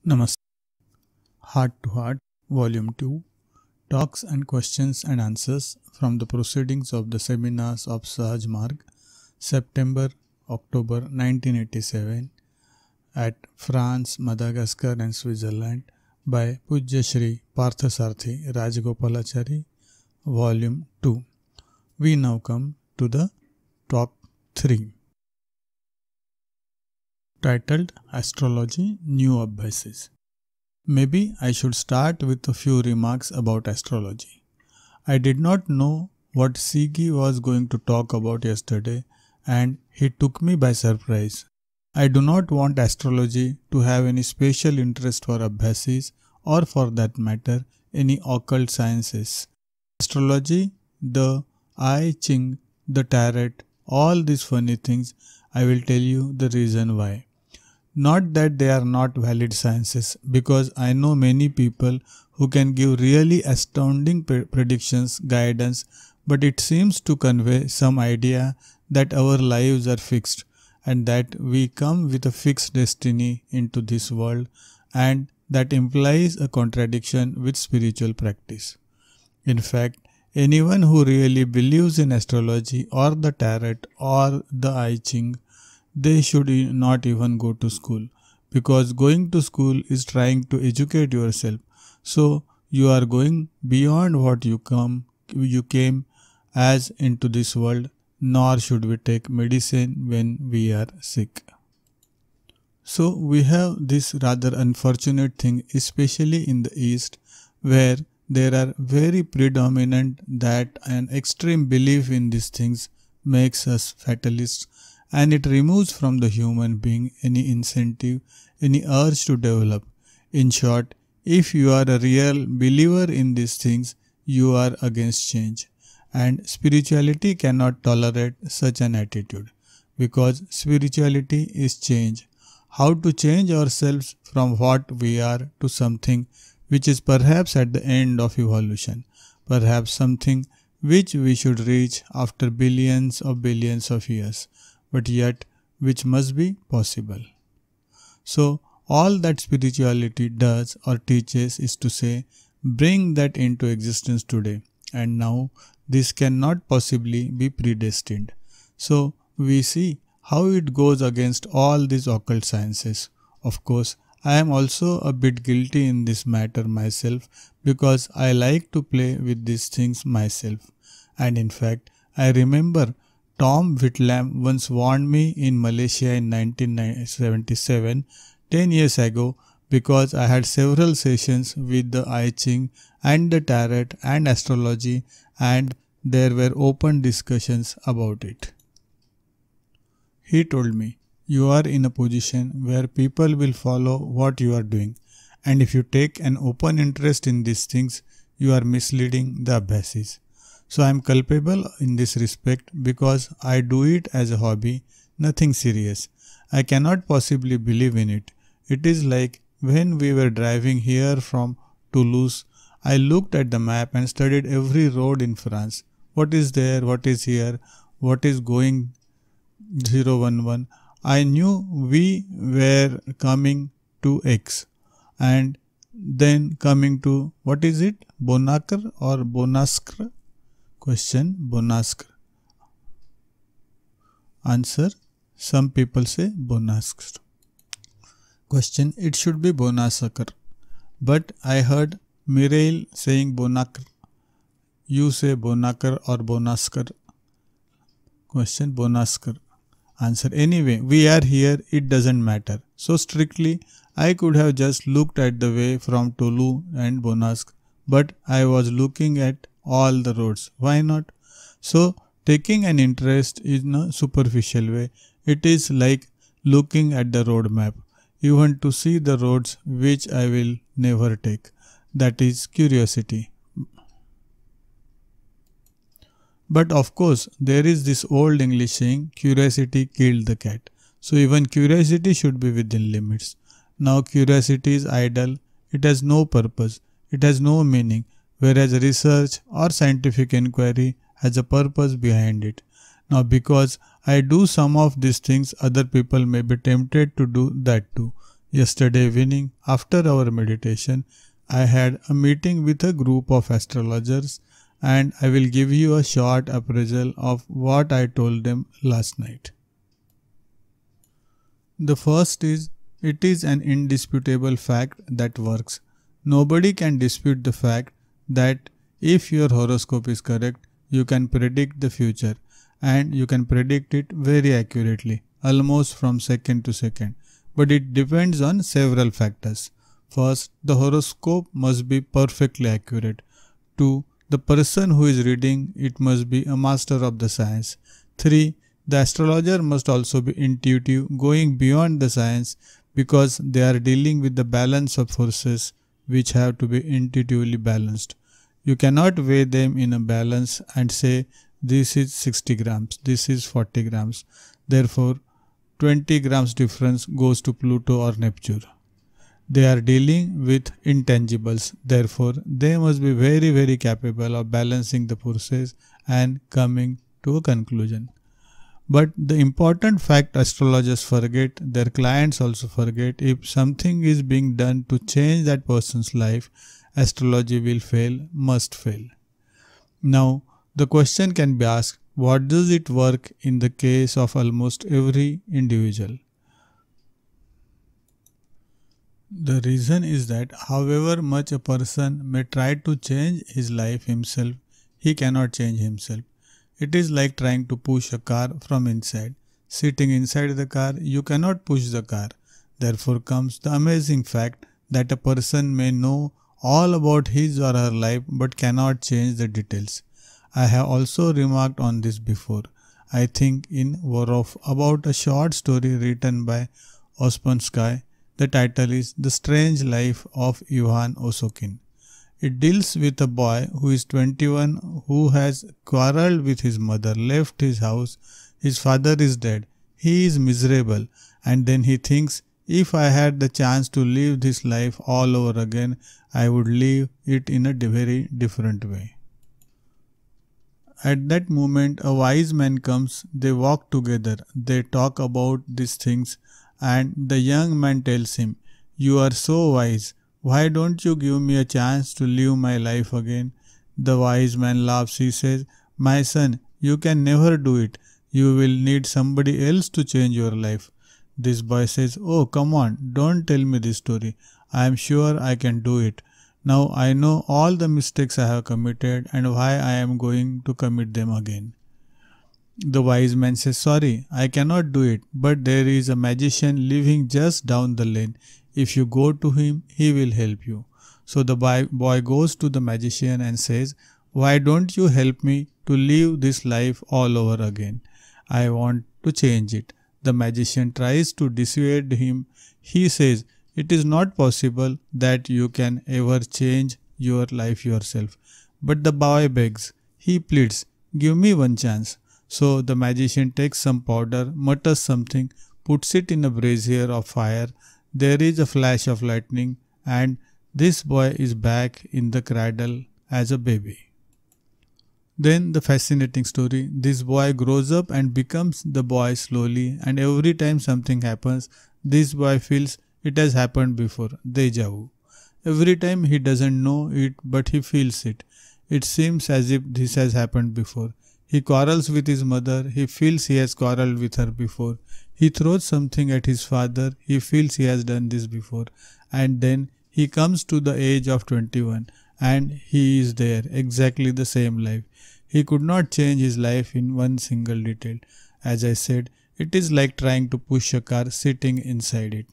Namaste. Heart to Heart, Volume 2, Talks and Questions and Answers from the Proceedings of the Seminars of Sahaj Marg, September-October 1987 at France, Madagascar and Switzerland by Pujya Shri Parthasarthi Rajagopalachari, Volume 2. We now come to the Talk 3, titled Astrology New Abhyasis. Maybe I should start with a few remarks about astrology. I did not know what Sigi was going to talk about yesterday and he took me by surprise. I do not want astrology to have any special interest for Abhyasis or for that matter any occult sciences. Astrology, the I Ching, the tarot, all these funny things, I will tell you the reason why. Not that they are not valid sciences, because I know many people who can give really astounding predictions, guidance, but it seems to convey some idea that our lives are fixed and that we come with a fixed destiny into this world, and that implies a contradiction with spiritual practice. In fact, anyone who really believes in astrology or the tarot or the I Ching, they should not even go to school, because going to school is trying to educate yourself. So you are going beyond what you came as into this world, nor should we take medicine when we are sick. So we have this rather unfortunate thing, especially in the East, where there are very predominant that an extreme belief in these things makes us fatalists, and it removes from the human being any incentive, any urge to develop. In short, if you are a real believer in these things, you are against change. And spirituality cannot tolerate such an attitude, because spirituality is change. How to change ourselves from what we are to something which is perhaps at the end of evolution, perhaps something which we should reach after billions of years, but yet which must be possible. So all that spirituality does or teaches is to say, bring that into existence today, and now this cannot possibly be predestined. So we see how it goes against all these occult sciences. Of course, I am also a bit guilty in this matter myself, because I like to play with these things myself. And in fact, I remember Tom Whitlam once warned me in Malaysia in 1977, 10 years ago, because I had several sessions with the I Ching and the tarot and astrology, and there were open discussions about it. He told me, you are in a position where people will follow what you are doing, and if you take an open interest in these things, you are misleading the Abhyasis. So I am culpable in this respect because I do it as a hobby, nothing serious. I cannot possibly believe in it. It is like when we were driving here from Toulouse, I looked at the map and studied every road in France. What is there, what is here, what is going 011. I knew we were coming to X and then coming to, what is it, Bonacre or Bonascre? Question, Bonascre. Answer, some people say Bonascre. Question, it should be Bonascre. But I heard Mireille saying Bonacre. You say Bonacre or Bonascre. Question, Bonascre. Answer, anyway, we are here, it doesn't matter. So strictly, I could have just looked at the way from Toulouse and Bonascre, but I was looking at all the roads. Why not? So taking an interest in a superficial way, it is like looking at the road map, even to see the roads which I will never take. That is curiosity. But of course, there is this old English saying, curiosity killed the cat. So even curiosity should be within limits. Now curiosity is idle, it has no purpose, it has no meaning, whereas research or scientific inquiry has a purpose behind it. Now because I do some of these things, other people may be tempted to do that too. Yesterday evening, after our meditation, I had a meeting with a group of astrologers, and I will give you a short appraisal of what I told them last night. The first is, it is an indisputable fact that works. Nobody can dispute the fact that if your horoscope is correct, you can predict the future, and you can predict it very accurately, almost from second to second. But it depends on several factors. First, the horoscope must be perfectly accurate. 2. The person who is reading it must be a master of the science. 3. The astrologer must also be intuitive, going beyond the science, because they are dealing with the balance of forces which have to be intuitively balanced. You cannot weigh them in a balance and say this is 60 grams, this is 40 grams. Therefore, 20 grams difference goes to Pluto or Neptune. They are dealing with intangibles. Therefore, they must be very capable of balancing the forces and coming to a conclusion. But the important fact astrologers forget, their clients also forget, if something is being done to change that person's life, astrology will fail, must fail. Now, the question can be asked, what does it work in the case of almost every individual? The reason is that however much a person may try to change his life himself, he cannot change himself. It is like trying to push a car from inside. Sitting inside the car, you cannot push the car. Therefore comes the amazing fact that a person may know all about his or her life but cannot change the details. I have also remarked on this before. I think in Vorov about a short story written by Ospensky. The title is The Strange Life of Ivan Osokin. It deals with a boy who is 21 who has quarreled with his mother, left his house, his father is dead, he is miserable, and then he thinks, if I had the chance to live this life all over again, I would live it in a very different way. At that moment a wise man comes, they walk together, they talk about these things, and the young man tells him, you are so wise, why don't you give me a chance to live my life again? The wise man laughs, he says, my son, you can never do it, you will need somebody else to change your life. This boy says, oh come on, don't tell me this story, I am sure I can do it. Now I know all the mistakes I have committed and why I am going to commit them again. The wise man says, sorry, I cannot do it, but there is a magician living just down the lane. If you go to him, he will help you. So the boy goes to the magician and says, why don't you help me to live this life all over again? I want to change it. The magician tries to dissuade him. He says, it is not possible that you can ever change your life yourself. But the boy begs, he pleads, give me one chance. So the magician takes some powder, mutters something, puts it in a brazier of fire. There is a flash of lightning, and this boy is back in the cradle as a baby. Then the fascinating story, this boy grows up and becomes the boy slowly, and every time something happens, this boy feels it has happened before, deja vu. Every time he doesn't know it, but he feels it. It seems as if this has happened before. He quarrels with his mother, he feels he has quarreled with her before. He throws something at his father, he feels he has done this before. And then he comes to the age of 21 and he is there, exactly the same life. He could not change his life in one single detail. As I said, it is like trying to push a car sitting inside it.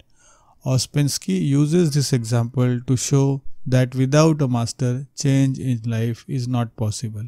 Ospensky uses this example to show that without a master, change in life is not possible.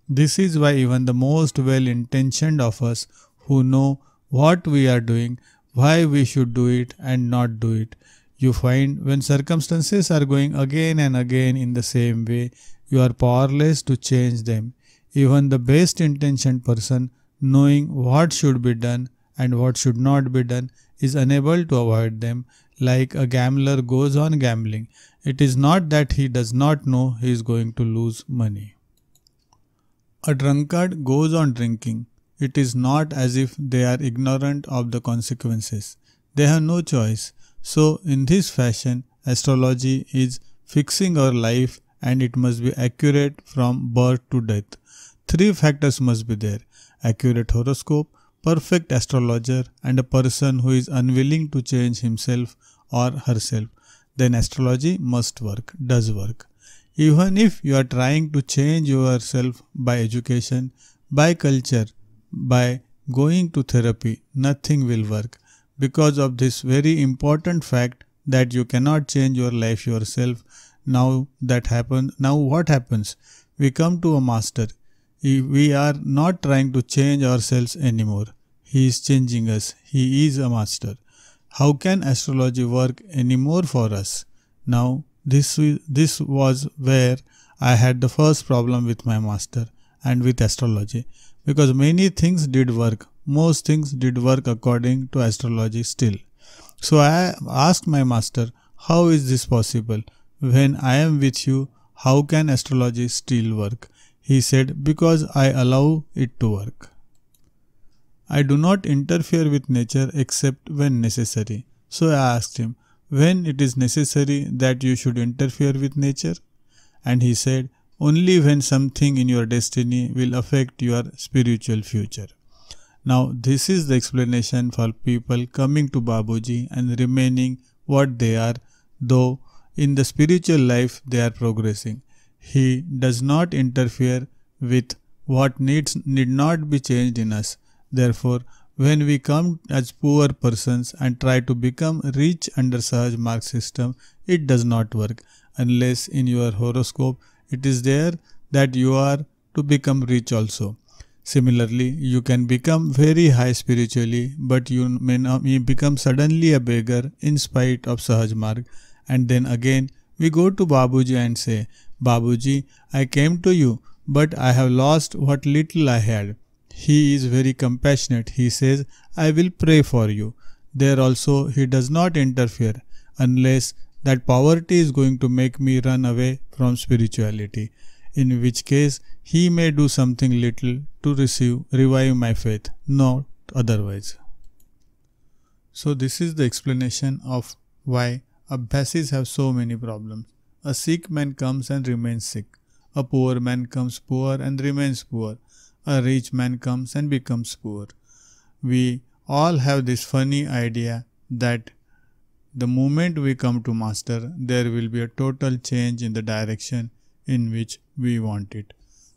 This is why even the most well-intentioned of us who know what we are doing, why we should do it and not do it, you find when circumstances are going again and again in the same way, you are powerless to change them. Even the best intentioned person, knowing what should be done and what should not be done, is unable to avoid them, like a gambler goes on gambling. It is not that he does not know he is going to lose money. A drunkard goes on drinking. It is not as if they are ignorant of the consequences. They have no choice. So in this fashion, astrology is fixing our life and it must be accurate from birth to death. Three factors must be there: accurate horoscope, perfect astrologer, and a person who is unwilling to change himself or herself. Then astrology must work, does work. Even if you are trying to change yourself by education, by culture, by going to therapy, nothing will work because of this very important fact that you cannot change your life yourself. Now what happens? We come to a master. We are not trying to change ourselves anymore. He is changing us. He is a master. How can astrology work anymore for us? Now, this was where I had the first problem with my master and with astrology, because many things did work. Most things did work according to astrology still. So I asked my master, how is this possible? When I am with you, how can astrology still work? He said, because I allow it to work. I do not interfere with nature except when necessary. So I asked him, when it is necessary that you should interfere with nature? And he said, only when something in your destiny will affect your spiritual future. Now this is the explanation for people coming to Babuji and remaining what they are, though in the spiritual life they are progressing. He does not interfere with what need not be changed in us. Therefore, when we come as poor persons and try to become rich under Sahaj Marg system, it does not work unless in your horoscope it is there that you are to become rich also. Similarly, you can become very high spiritually, but you may become suddenly a beggar in spite of Sahaj Marg. And then again, we go to Babuji and say, Babuji, I came to you, but I have lost what little I had. He is very compassionate. He says, I will pray for you. There also, he does not interfere unless that poverty is going to make me run away from spirituality, in which case he may do something little to revive my faith, not otherwise. So this is the explanation of why Abhyasis have so many problems. A sick man comes and remains sick. A poor man comes poor and remains poor. A rich man comes and becomes poor. We all have this funny idea that the moment we come to master, there will be a total change in the direction in which we want it.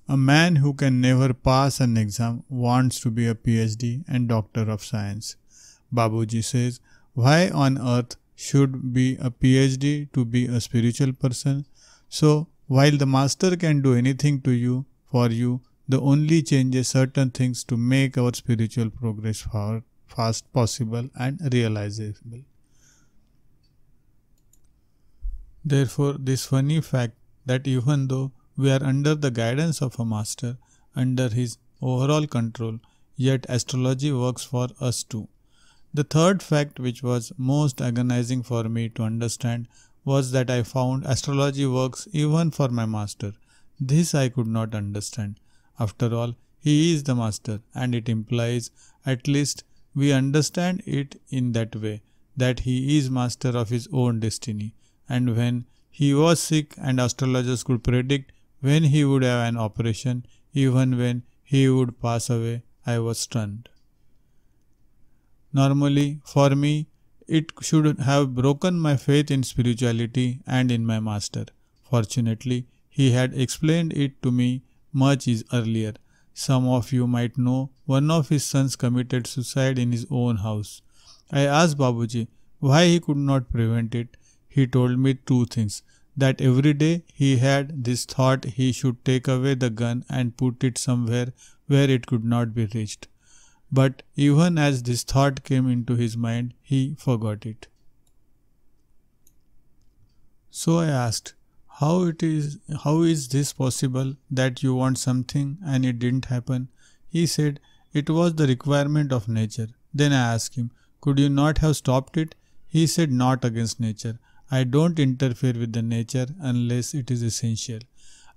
A man who can never pass an exam wants to be a PhD and doctor of science. Babuji says, why on earth should be a PhD to be a spiritual person? So, while the master can do anything to you, for you, the only changes certain things to make our spiritual progress fast possible and realizable. Therefore, this funny fact that even though we are under the guidance of a master, under his overall control, yet astrology works for us too. The third fact which was most agonizing for me to understand was that I found astrology works even for my master. This I could not understand. After all, he is the master, and it implies, at least we understand it in that way, that he is master of his own destiny. And when he was sick and astrologers could predict when he would have an operation, even when he would pass away, I was stunned. Normally, for me, it should have broken my faith in spirituality and in my master. Fortunately, he had explained it to me much earlier. Some of you might know one of his sons committed suicide in his own house. I asked Babuji why he could not prevent it. He told me two things: that every day he had this thought he should take away the gun and put it somewhere where it could not be reached. But even as this thought came into his mind, he forgot it. So I asked, how is this possible that you want something and it didn't happen? He said, it was the requirement of nature. Then I asked him, could you not have stopped it? He said, not against nature. I don't interfere with the nature unless it is essential.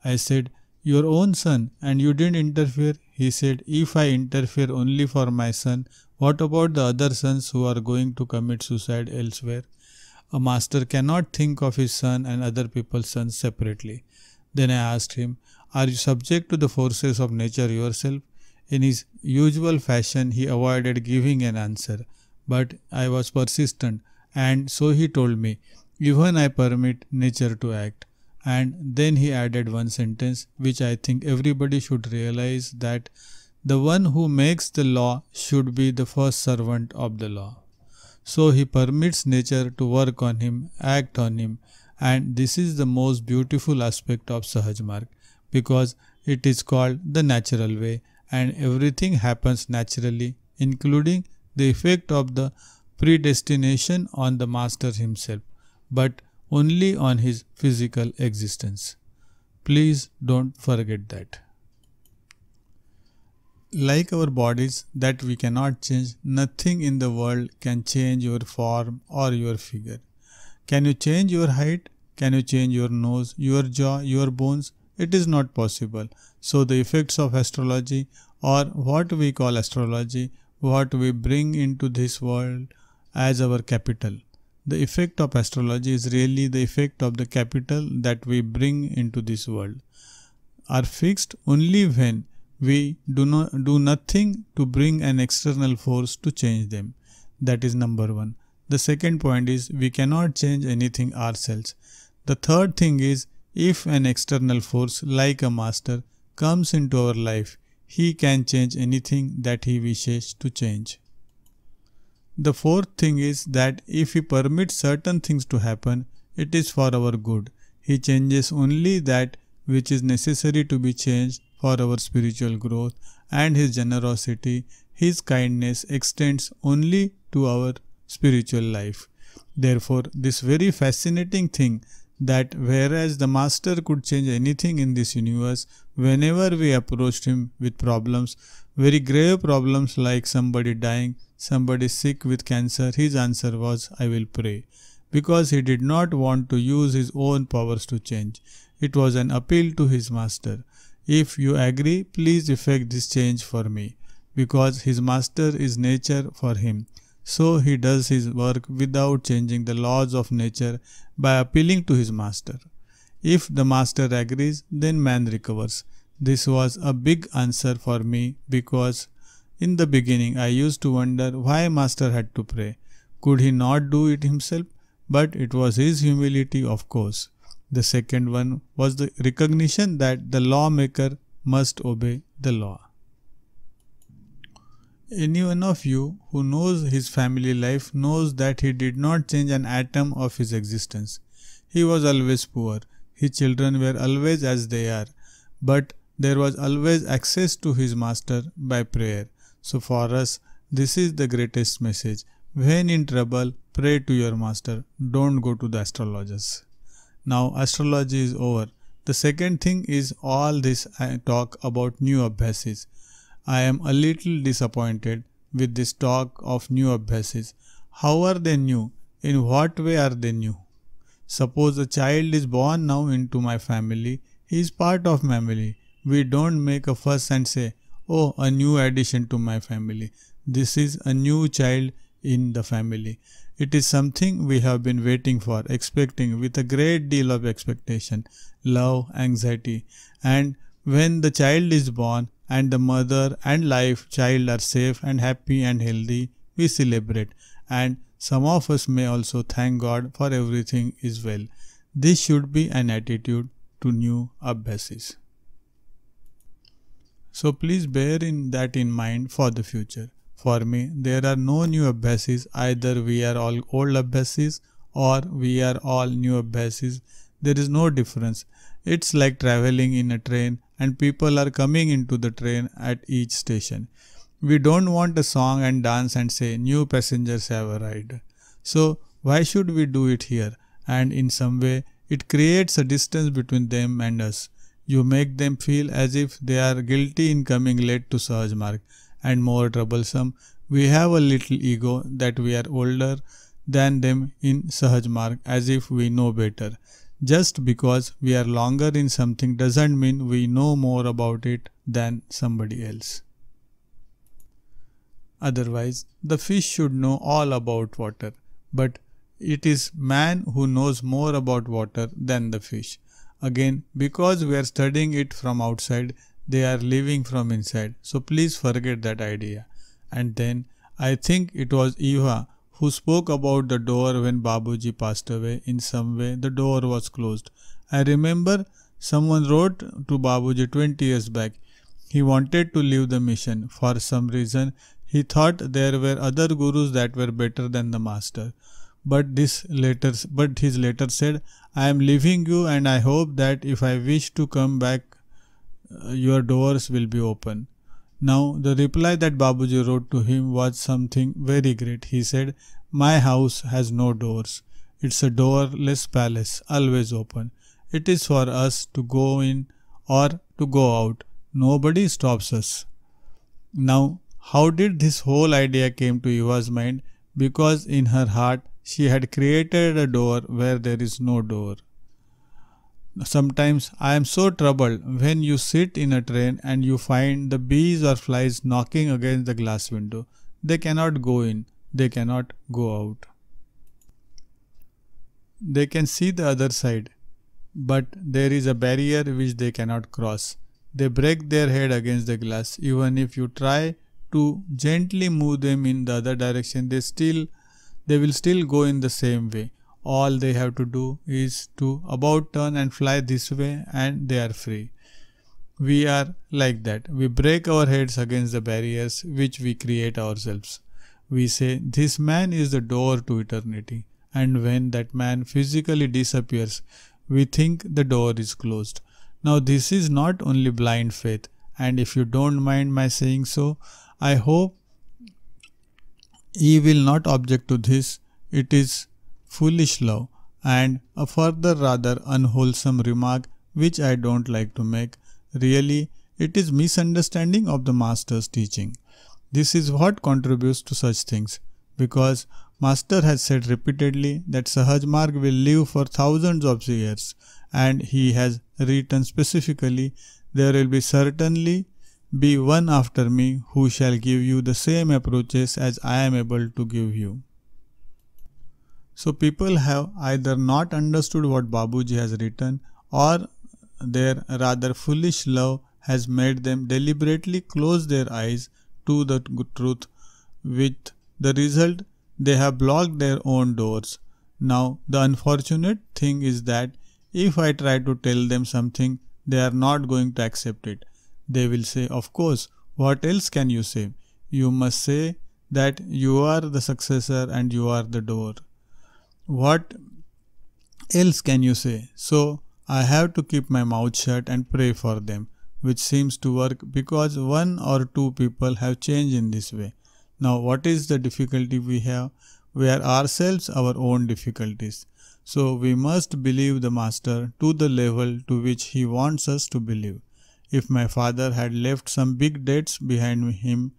I said, your own son, and you didn't interfere? He said, if I interfere only for my son, what about the other sons who are going to commit suicide elsewhere? A master cannot think of his son and other people's sons separately. Then I asked him, "Are you subject to the forces of nature yourself?" In his usual fashion, he avoided giving an answer, but I was persistent, and so he told me, "Even I permit nature to act." And then he added one sentence which I think everybody should realize, that the one who makes the law should be the first servant of the law. So he permits nature to work on him, act on him, and this is the most beautiful aspect of Sahaj Marg, because it is called the natural way and everything happens naturally, including the effect of the predestination on the master himself, but only on his physical existence. Please don't forget that. Like our bodies that we cannot change, nothing in the world can change your form or your figure. Can you change your height? Can you change your nose, your jaw, your bones? It is not possible. So the effects of astrology, or what we call astrology, what we bring into this world as our capital. The effect of astrology is really the effect of the capital that we bring into this world, are fixed only when we do nothing to bring an external force to change them. That is number one. The second point is we cannot change anything ourselves. The third thing is, if an external force like a master comes into our life, he can change anything that he wishes to change. The fourth thing is that if he permits certain things to happen, it is for our good. He changes only that which is necessary to be changed for our spiritual growth, and his generosity, his kindness extends only to our spiritual life. Therefore, this very fascinating thing, that whereas the master could change anything in this universe, whenever we approached him with problems, very grave problems like somebody dying, somebody sick with cancer, his answer was, "I will pray," because he did not want to use his own powers to change. It was an appeal to his master. If you agree, please effect this change for me, because his master is nature for him. So he does his work without changing the laws of nature by appealing to his master. If the master agrees, then man recovers. This was a big answer for me, because in the beginning I used to wonder why master had to pray. Could he not do it himself? But it was his humility, of course. The second one was the recognition that the lawmaker must obey the law. Any one of you who knows his family life knows that he did not change an atom of his existence. He was always poor. His children were always as they are. But there was always access to his master by prayer. So for us, this is the greatest message. When in trouble, pray to your master. Don't go to the astrologers. Now astrology is over. The second thing is all this talk about new abhyasis. I am a little disappointed with this talk of new abhyasis. How are they new? In what way are they new? Suppose a child is born now into my family. He is part of family. We don't make a fuss and say, "Oh, a new addition to my family." This is a new child in the family. It is something we have been waiting for, expecting with a great deal of expectation, love, anxiety. And when the child is born and the mother and life child are safe and happy and healthy, we celebrate. And some of us may also thank God for everything is well. This should be an attitude to new abhyasis. So please bear that in mind for the future. For me, there are no new abhyasis. Either we are all old abhyasis or we are all new abhyasis. There is no difference. It's like traveling in a train and people are coming into the train at each station. We don't want a song and dance and say new passengers have arrived. So why should we do it here? And in some way, it creates a distance between them and us. You make them feel as if they are guilty in coming late to Sahaj Marg. And more troublesome, we have a little ego that we are older than them in Sahaj Marg, as if we know better. Just because we are longer in something doesn't mean we know more about it than somebody else. Otherwise, the fish should know all about water. But It is man who knows more about water than the fish. Again, because we are studying it from outside, they are living from inside. So please forget that idea. And then I think it was Eva who spoke about the door when Babuji passed away. In some way, the door was closed. I remember someone wrote to Babuji 20 years back. He wanted to leave the mission. For some reason, he thought there were other gurus that were better than the master. But his letter said, I am leaving you and I hope that if I wish to come back, your doors will be open. Now, the reply that Babuji wrote to him was something very great. He said, my house has no doors. It's a doorless palace, always open. It is for us to go in or to go out. Nobody stops us. Now, how did this whole idea came to Eva's mind? Because in her heart, she had created a door where there is no door. Sometimes I am so troubled when you sit in a train and you find the bees or flies knocking against the glass window. They cannot go in, they cannot go out. They can see the other side, but there is a barrier which they cannot cross. They break their head against the glass. Even if you try to gently move them in the other direction, they will still go in the same way. All they have to do is to about turn and fly this way and they are free. We are like that. We break our heads against the barriers which we create ourselves. We say, this man is the door to eternity. And when that man physically disappears, we think the door is closed. Now this is not only blind faith, and if you don't mind my saying so, I hope ye will not object to this. It is foolish love, and a further rather unwholesome remark which I don't like to make. Really, it is misunderstanding of the master's teaching. This is what contributes to such things, because master has said repeatedly that Sahaj Marg will live for thousands of years, and he has written specifically, there will certainly be one after me who shall give you the same approaches as I am able to give you. So people have either not understood what Babuji has written, or their rather foolish love has made them deliberately close their eyes to the truth, with the result they have blocked their own doors. Now the unfortunate thing is that if I try to tell them something, they are not going to accept it. They will say, of course, what else can you say? You must say that you are the successor and you are the door. What else can you say? So I have to keep my mouth shut and pray for them, which seems to work because one or two people have changed in this way. Now what is the difficulty we have? We are ourselves our own difficulties. So we must believe the master to the level to which he wants us to believe. If my father had left some big debts behind him,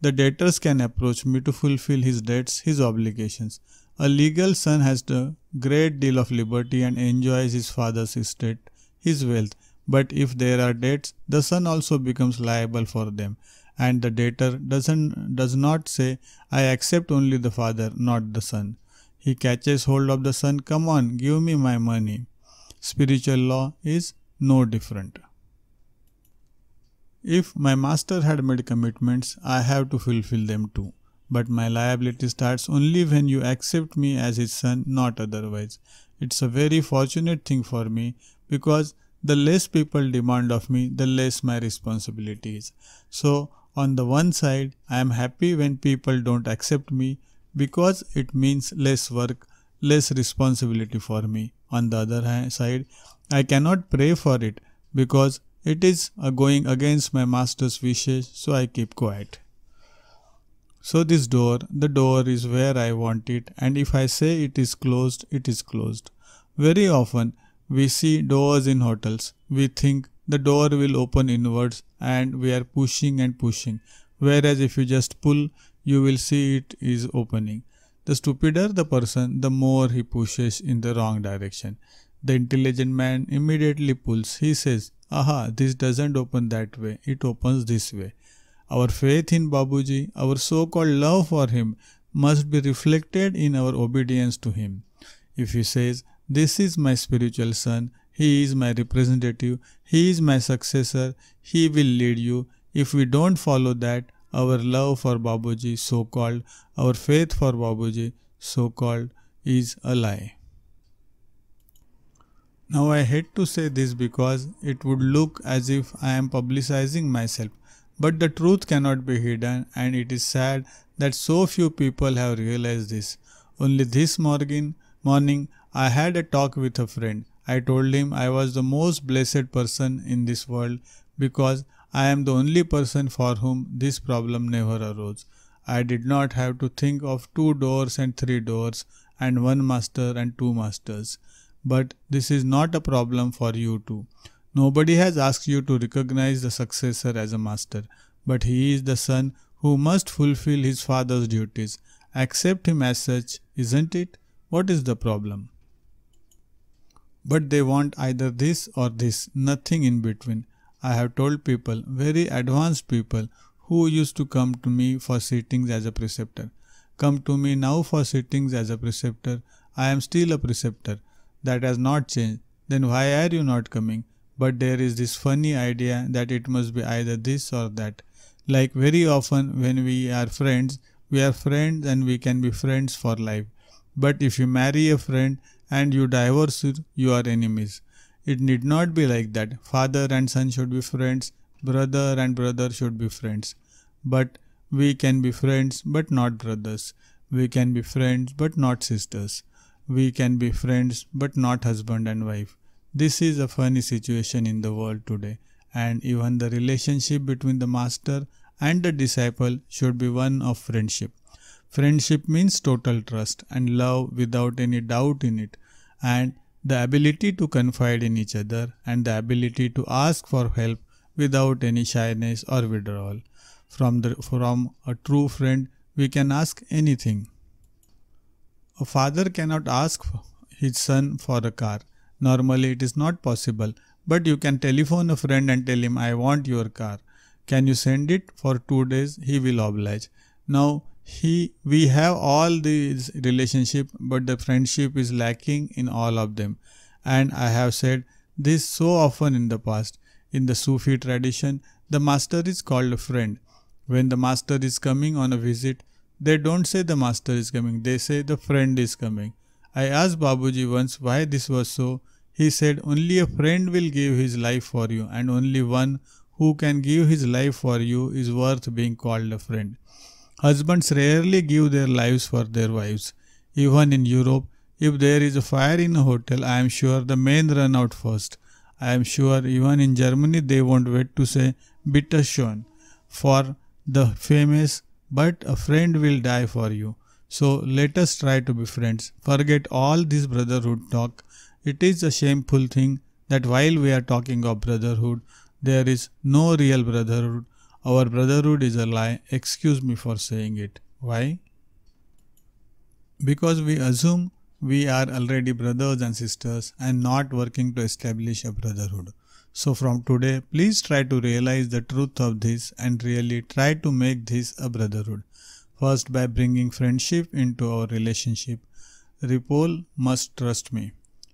the debtors can approach me to fulfill his debts, his obligations. A legal son has a great deal of liberty and enjoys his father's estate, his wealth. But if there are debts, the son also becomes liable for them. And the debtor does not say, I accept only the father, not the son. He catches hold of the son, come on, give me my money. Spiritual law is no different. If my master had made commitments, I have to fulfill them too. But my liability starts only when you accept me as his son, not otherwise. It's a very fortunate thing for me, because the less people demand of me, the less my responsibility is. So, on the one side, I am happy when people don't accept me, because it means less work, less responsibility for me. On the other side, I cannot pray for it, because it is going against my master's wishes, so I keep quiet. So this door, the door is where I want it, and if I say it is closed, it is closed. Very often, we see doors in hotels. We think the door will open inwards and we are pushing and pushing. Whereas if you just pull, you will see it is opening. The stupider the person, the more he pushes in the wrong direction. The intelligent man immediately pulls. He says, aha, this doesn't open that way, it opens this way. Our faith in Babuji, our so-called love for him, must be reflected in our obedience to him. If he says, "This is my spiritual son, he is my representative, he is my successor, he will lead you," if we don't follow that, our love for Babuji, so-called, our faith for Babuji, so-called, is a lie. Now I hate to say this because it would look as if I am publicizing myself, but the truth cannot be hidden, and it is sad that so few people have realized this. Only this morning I had a talk with a friend. I told him I was the most blessed person in this world because I am the only person for whom this problem never arose. I did not have to think of 2 doors and 3 doors and 1 master and 2 masters. But this is not a problem for you too. Nobody has asked you to recognize the successor as a master, but he is the son who must fulfill his father's duties. Accept him as such, isn't it? What is the problem? But they want either this or this, nothing in between. I have told people, very advanced people, who used to come to me for sittings as a preceptor, come to me now for sittings as a preceptor. I am still a preceptor. That has not changed. Then why are you not coming? But there is this funny idea that it must be either this or that. Like very often when we are friends and we can be friends for life. But if you marry a friend and you divorce it, you are enemies. It need not be like that. Father and son should be friends. Brother and brother should be friends. But we can be friends but not brothers. We can be friends but not sisters. We can be friends but not husband and wife. This is a funny situation in the world today, and even the relationship between the master and the disciple should be one of friendship. Friendship means total trust and love without any doubt in it, and the ability to confide in each other and the ability to ask for help without any shyness or withdrawal. From a true friend, we can ask anything. A father cannot ask his son for a car. Normally it is not possible, but you can telephone a friend and tell him, "I want your car. Can you send it for 2 days?" He will oblige. Now we have all these relationship, but the friendship is lacking in all of them. And I have said this so often in the past. In the Sufi tradition, the master is called a friend. When the master is coming on a visit, they don't say the master is coming, they say the friend is coming. I asked Babuji once why this was so. He said, only a friend will give his life for you, and only one who can give his life for you is worth being called a friend. Husbands rarely give their lives for their wives. Even in Europe, if there is a fire in a hotel, I am sure the men run out first. I am sure even in Germany they won't wait to say "bitte schön" for the famous "but a friend will die for you." So let us try to be friends. Forget all this brotherhood talk. It is a shameful thing that while we are talking of brotherhood, there is no real brotherhood. Our brotherhood is a lie. Excuse me for saying it. Why? Because we assume we are already brothers and sisters and not working to establish a brotherhood. So from today, please try to realize the truth of this and really try to make this a brotherhood. First, by bringing friendship into our relationship. Ripple must trust me.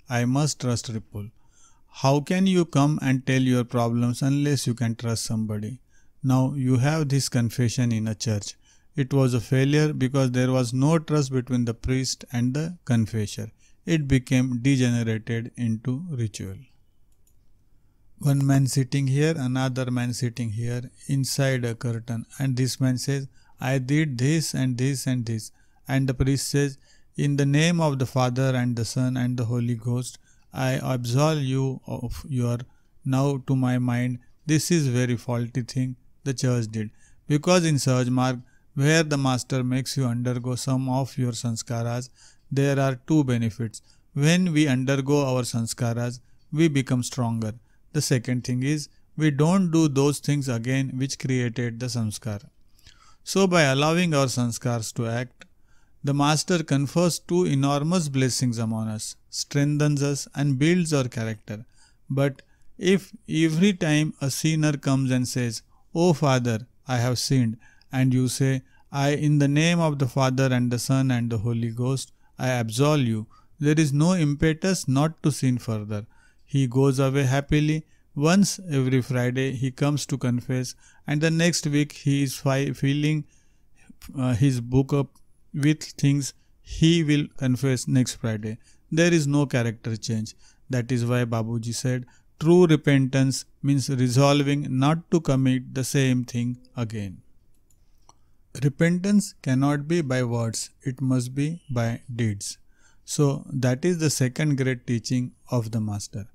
I must trust Ripple. How can you come and tell your problems unless you can trust somebody? Now you have this confession in a church. It was a failure because there was no trust between the priest and the confessor. It became degenerated into ritual. One man sitting here, another man sitting here inside a curtain, and this man says, "I did this and this and this." And the priest says, "In the name of the Father and the Son and the Holy Ghost, I absolve you of your." Now to my mind, this is very faulty thing the church did. Because in Sahaj Marg, where the master makes you undergo some of your sanskaras, there are two benefits. When we undergo our sanskaras, we become stronger. The second thing is, we don't do those things again which created the sanskar. So by allowing our sanskars to act, the master confers two enormous blessings among us, strengthens us and builds our character. But if every time a sinner comes and says, "Oh Father, I have sinned," and you say, In the name of the Father and the Son and the Holy Ghost, I absolve you. There is no impetus not to sin further. He goes away happily. Once every Friday he comes to confess, and the next week he is filling his book up with things he will confess next Friday. There is no character change. That is why Babuji said, true repentance means resolving not to commit the same thing again. Repentance cannot be by words, it must be by deeds. So that is the second great teaching of the Master.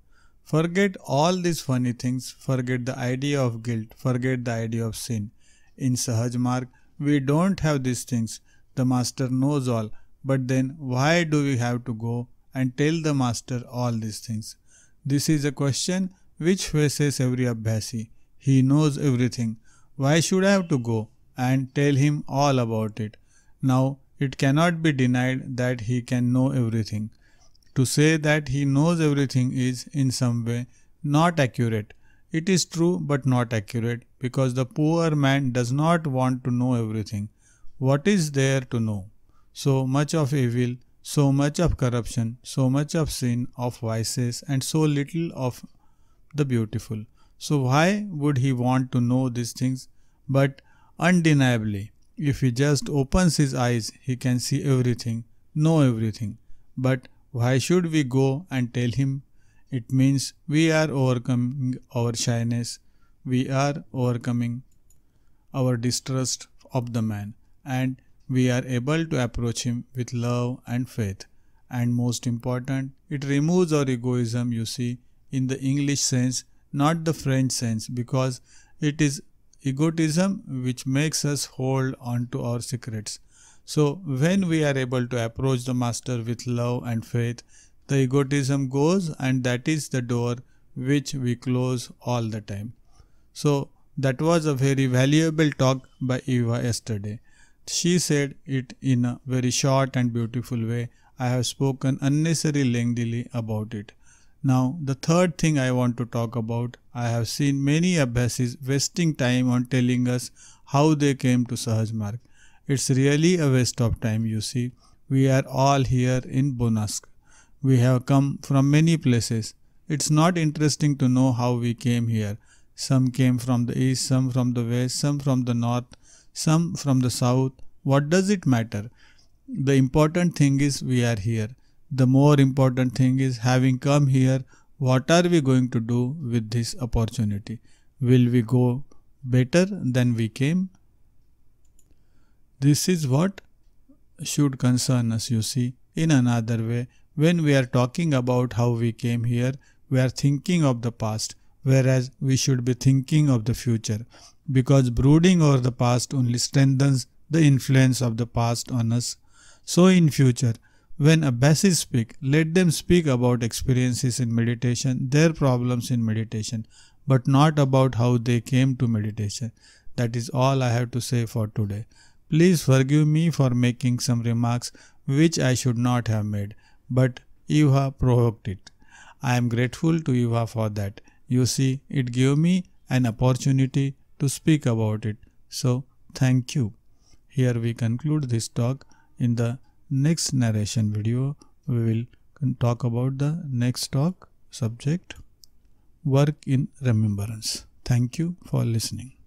Forget all these funny things, forget the idea of guilt, forget the idea of sin. In Sahaj Marg, we don't have these things. The Master knows all. But then why do we have to go and tell the Master all these things? This is a question which faces every Abhyasi. He knows everything. Why should I have to go and tell him all about it? Now, it cannot be denied that he can know everything. To say that he knows everything is in some way not accurate. It is true but not accurate because the poor man does not want to know everything. What is there to know? So much of evil, so much of corruption, so much of sin, of vices, and so little of the beautiful. So why would he want to know these things? But undeniably, if he just opens his eyes, he can see everything, know everything. But why should we go and tell him? It means we are overcoming our shyness, we are overcoming our distrust of the man, and we are able to approach him with love and faith. And most important, it removes our egoism, you see, in the English sense, not the French sense, because it is egotism which makes us hold on to our secrets. So when we are able to approach the Master with love and faith, the egotism goes, and that is the door which we close all the time. So that was a very valuable talk by Eva yesterday. She said it in a very short and beautiful way. I have spoken unnecessarily lengthily about it. Now the third thing I want to talk about, I have seen many Abhyasis wasting time on telling us how they came to Sahaj Marg. It's really a waste of time, you see. We are all here in Bonask. We have come from many places. It's not interesting to know how we came here. Some came from the east, some from the west, some from the north, some from the south. What does it matter? The important thing is we are here. The more important thing is, having come here, what are we going to do with this opportunity? Will we go better than we came? This is what should concern us, you see. In another way, when we are talking about how we came here, we are thinking of the past, whereas we should be thinking of the future, because brooding over the past only strengthens the influence of the past on us. So in future, when Abhyasis speak, let them speak about experiences in meditation, their problems in meditation, but not about how they came to meditation. That is all I have to say for today. Please forgive me for making some remarks which I should not have made, but Eva provoked it. I am grateful to Eva for that. You see, it gave me an opportunity to speak about it. So, thank you. Here we conclude this talk. In the next narration video, we will talk about the next talk subject, work in remembrance. Thank you for listening.